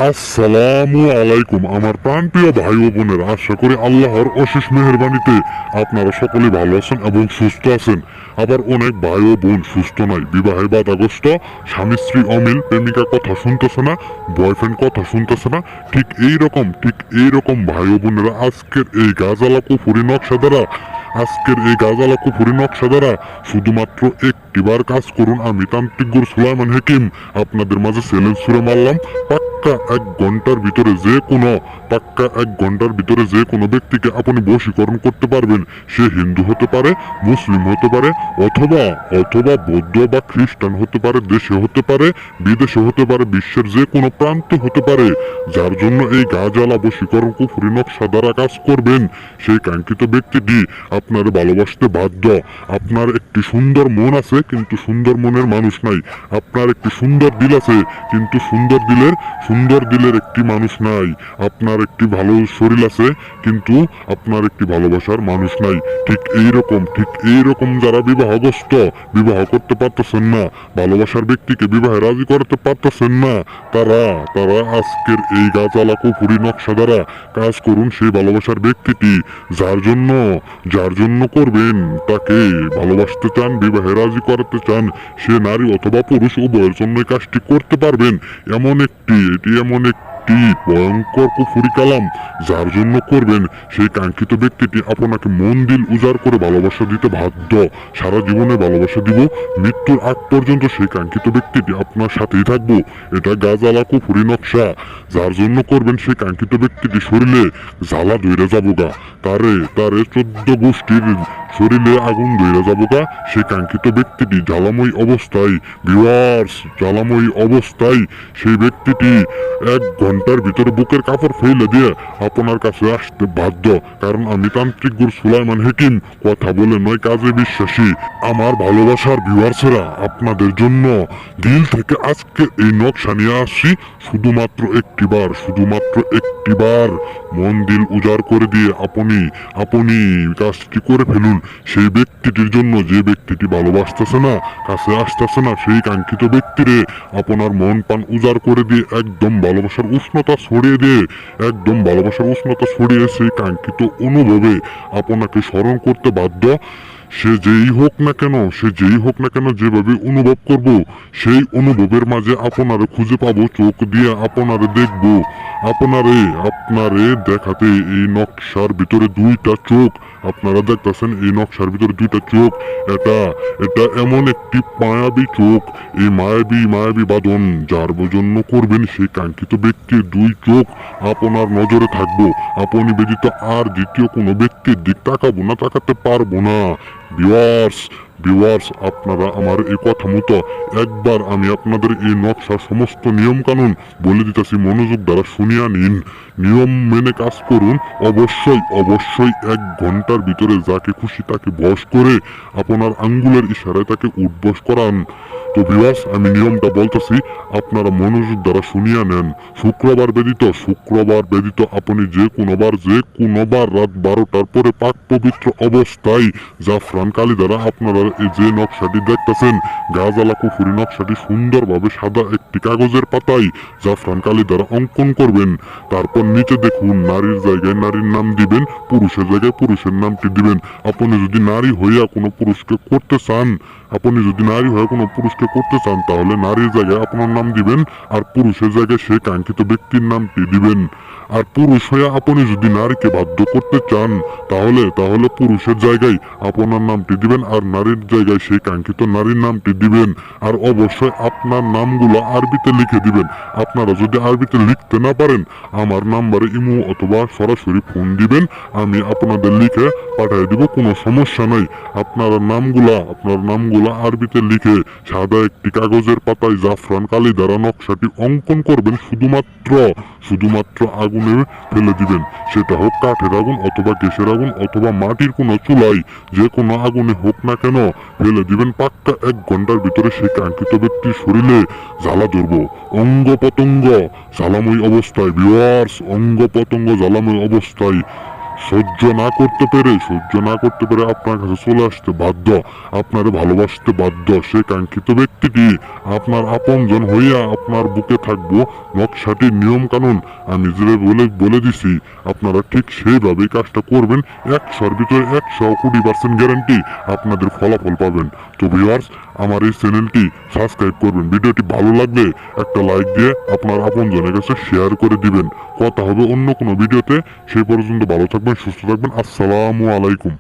আসসালামু আলাইকুম আমার প্রাণপ্রিয় ভাই ও বোনেরা, আশা করি আল্লাহর অশেষ মেহেরবানিতে আপনারা সকলে ভালো আছেন এবং সুস্থ আছেন। আবার অনেক ভাই ও বোন সুস্থ নয়, বিবাহে বাধাগ্রস্ত, স্বামী স্ত্রী অমিল, প্রেমিকা কথা শুনতেছে না, বয়ফ্রেন্ড কথা শুনতেছে না। ঠিক এইরকম ভাই ও বোনেরা, আজকের এই গাজালা কুফুরি নকশা দ্বারা শুধুমাত্র একটিবার কাজ করুন। আমি তান্ত্রিক গুরু সুলাইমান হাকিম আপনাদের মাঝে চ্যালেঞ্জ ছুড়ে মারলাম। পাক্কা এক ঘন্টার ভিতরে যে কোনো ব্যক্তিকে আপনি বশীকরণ করতে পারবেন। সে হিন্দু হতে পারে, মুসলিম হতে পারে, অথবা অথবা বৌদ্ধ বা খ্রিস্টান হতে পারে, দেশে হতে পারে, বিদেশে হতে পারে, বিশ্বের যে কোনো প্রান্তে হতে পারে। যার জন্য এই গাজালা বশীকরণ কুফুরি নকশা দ্বারা কাজ করবেন, সেই কাঙ্ক্ষিত ব্যক্তিটি আপনার ভালোবাসতে বাধ্য। আপনার একটি সুন্দর মন আছে কিন্তু সুন্দর মনের মানুষ নাই। আপনার একটি সুন্দর দিল আছে কিন্তু সুন্দর দিলের একটি মানুষ নাই। আপনার একটি ভালো শরীর আছে কিন্তু আপনার একটি ভালোবাসার মানুষ নাই। ঠিক এইরকম যারা বিবাহ করতে পারতেছেন না, ভালোবাসার ব্যক্তিকে বিবাহে রাজি করতে পারতেছেন না, তারা তারা আজকের এই গাজালা কুফুরি নকশা দ্বারা কাজ করুন। সেই ভালোবাসার ব্যক্তিটি যার জন্য করবেন, তাকে ভালোবাসতে চান, বিবাহে রাজি করাতে চান, সে নারী অথবা পুরুষ উভয়ের জন্য কাজটি করতে পারবেন। এমন একটি ভয়ঙ্কর কুফুরি কালাম, যার জন্য করবেন, সেই কাঙ্ক্ষিত ব্যক্তিটি আপনাকে মন দিল উজাড় করে ভালোবাসা দিতে বাধ্য। সারা জীবনে ভালোবাসা দিব, মৃত্যুর আগ পর্যন্ত সেই কাঙ্ক্ষিত ব্যক্তিটি আপনার সাথেই থাকবো। এটা গাজালা কুফুরি নকশা, যার জন্য করবেন, সেই কাঙ্ক্ষিত ব্যক্তিটি শরীরে জ্বালা ধইরা যাবোগা, তারে 14 গোষ্ঠীর শরীরে আগুন ধইরা যাবোগা। সেই কাঙ্ক্ষিত ব্যক্তিটি জ্বালাময়ী অবস্থায় সেই ব্যক্তিটি 1 ঘন্টার ভিতরে বুকের কাপড় ফেলে দিয়ে আপনার কাছে আসতে বাধ্য। কারণ আমি তান্ত্রিক গুরু সুলাইমান হাকিম কথা বলে নয়, কাজে বিশ্বাসী। আমার ভালোবাসার ভিউয়ার্সেরা, আপনাদের জন্য দিল থেকে আজকে এই নকশা নিয়ে আসছি। শুধুমাত্র একটিবার মন দিল উজাড় করে দিয়ে আপনি কাজটি করে ফেলুন। সেই ব্যক্তিটির জন্য, যে ব্যক্তিটি ভালোবাসতেছে না, কাছে আসতেছে না, সেই কাঙ্ক্ষিত ব্যক্তিরে আপনার মন প্রাণ উজাড় করে দিয়ে একদম ভালোবাসার উষ্ণতা ছড়িয়ে সেই কাঙ্ক্ষিত অনুভবে আপনাকে স্মরণ করতে বাধ্য। সে যেই হোক না কেন, যেভাবে অনুভব করব, সেই অনুভবের মাঝে আপনারে খুঁজে পাবো, চোখ দিয়ে আপনারে দেখবো। আপনারে দেখাতে এই নকশার ভিতরে 2টা চোখ আপনারা দেখতেছেন। এই নকশার ভিতরে 2টা চোখ, এটা এমন একটি মায়াবী চোখ, এই মায়াবী বাঁধন যার জন্য করবেন, সেই কাঙ্ক্ষিত ব্যক্তির 2 চোখ আপনার নজরে থাকবো। আপনি ব্যতীত আর দ্বিতীয় কোনো ব্যক্তির দিক তাকাতে পারবো না। ভিউয়ার্স, আপনারা আমার এই কথা মতো একবার আমি আপনাদের এই নকশার সমস্ত নিয়ম কানুন বলে দিতেছি, মনোযোগ দ্বারা শুনিয়া নিন। নিয়ম মেনে কাজ করুন। অবশ্যই 1 ঘন্টার ভিতরে যাকে খুশি তাকে বশ করে আপনার আঙ্গুলের ইশারায় তাকে উঠবস করান। তো ভিউয়ার্স, আমি নিয়মটা বলতেছি, আপনারা মনোযোগ দ্বারা শুনিয়া নেন। শুক্রবার ব্যতীত আপনি যে কোনোবার রাত 12টার পরে পাক পবিত্র অবস্থায় জাফরান কালি দ্বারা আপনারা এই যে নকশাটি দেখতেছেন, গাজালা কুফুরি নকশাটি সুন্দরভাবে সাদা একটি কাগজের পাতায় জাফরান কালি দ্বারা অঙ্কন করবেন। তারপর নিচে দেখুন, নারীর জায়গায় নারীর নাম দিবেন, পুরুষের জায়গায় পুরুষের নামটি দিবেন। আপনি যদি নারী হইয়া কোনো পুরুষকে করতে চান, তাহলে নারীর জায়গায় আপনার নাম দিবেন, আর পুরুষের জায়গায় সেই কাঙ্ক্ষিত ব্যক্তির নামটি দিবেন। আর পুরুষ হইয়া আপনি যদি নারীকে বাধ্য করতে চান, তাহলে পুরুষের জায়গায় আপনার নামটি দিবেন, আর নারীর জায়গায় সেই কাঙ্ক্ষিত নারীর নামটি দিবেন। আর অবশ্যই আপনার নামগুলো আরবিতে লিখে দিবেন। আপনারা যদি আরবিতে লিখতে না পারেন, আমার নাম্বারে ইমো অথবা সরাসরি ফোন দিবেন, আমি আপনাদের লিখে পাঠিয়ে দিব, কোনো সমস্যা নাই। আপনার নামগুলা আরবিতে লিখে সাদা একটি কাগজের পাতায় জাফরান কালি দ্বারা নকশাটি অঙ্কন করবেন। শুধুমাত্র আগুনে ফেলে দিবেন। সেটা হোক কাঠের আগুন অথবা গ্যাসের আগুন অথবা মাটির কোনো চুলাই, যে কোনো আগুনে হোক না কেন ফেলে দিবেন। পাক্কা 1 ঘন্টার ভিতরে সেই কাঙ্ক্ষিত ব্যক্তির শরীরে জ্বালা ধরবো। অঙ্গ প্রত্যঙ্গ জ্বালাময় অবস্থায়, ভিউয়ার্স, অঙ্গ প্রত্যঙ্গ জ্বালাময় অবস্থায় সহ্য না করতে পেরে আপনার কাছে চলে আসতে বাধ্য, আপনারে ভালোবাসতে বাধ্য। সেই কাঙ্ক্ষিত ব্যক্তিটি আপনার আপনজন হইয়া আপনার বুকে থাকবো। নকশাটির নিয়ম কানুন আমি যেভাবে বলে দিছি, আপনারা ঠিক সেইভাবেই কাজটা করবেন। 100-র ভিতরে 100% গ্যারান্টি আপনাদের ফলাফল পাবেন। তো ভিউয়ার্স, আমার এই চ্যানেলটি সাবস্ক্রাইব করবেন। ভিডিওটি ভালো লাগলে একটা লাইক দিয়ে আপনার আপনজনের কাছে শেয়ার করে দিবেন। কথা হবে অন্য কোনো ভিডিওতে। সেই পর্যন্ত ভালো থাকবেন, সুস্থ থাকবেন। আসসালামু আলাইকুম।